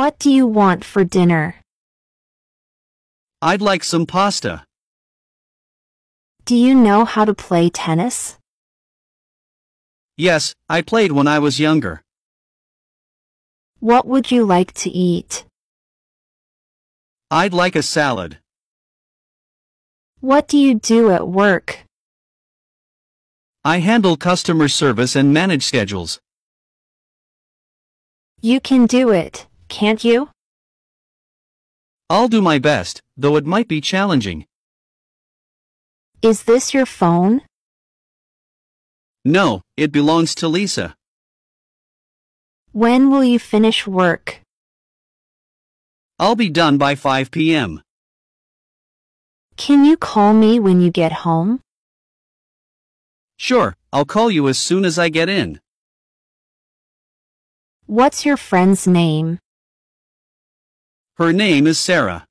What do you want for dinner? I'd like some pasta. Do you know how to play tennis? Yes, I played when I was younger. What would you like to eat? I'd like a salad. What do you do at work? I handle customer service and manage schedules. You can do it, can't you? I'll do my best, though it might be challenging. Is this your phone? No, it belongs to Lisa. When will you finish work? I'll be done by 5 p.m. Can you call me when you get home? Sure, I'll call you as soon as I get in. What's your friend's name? Her name is Sarah.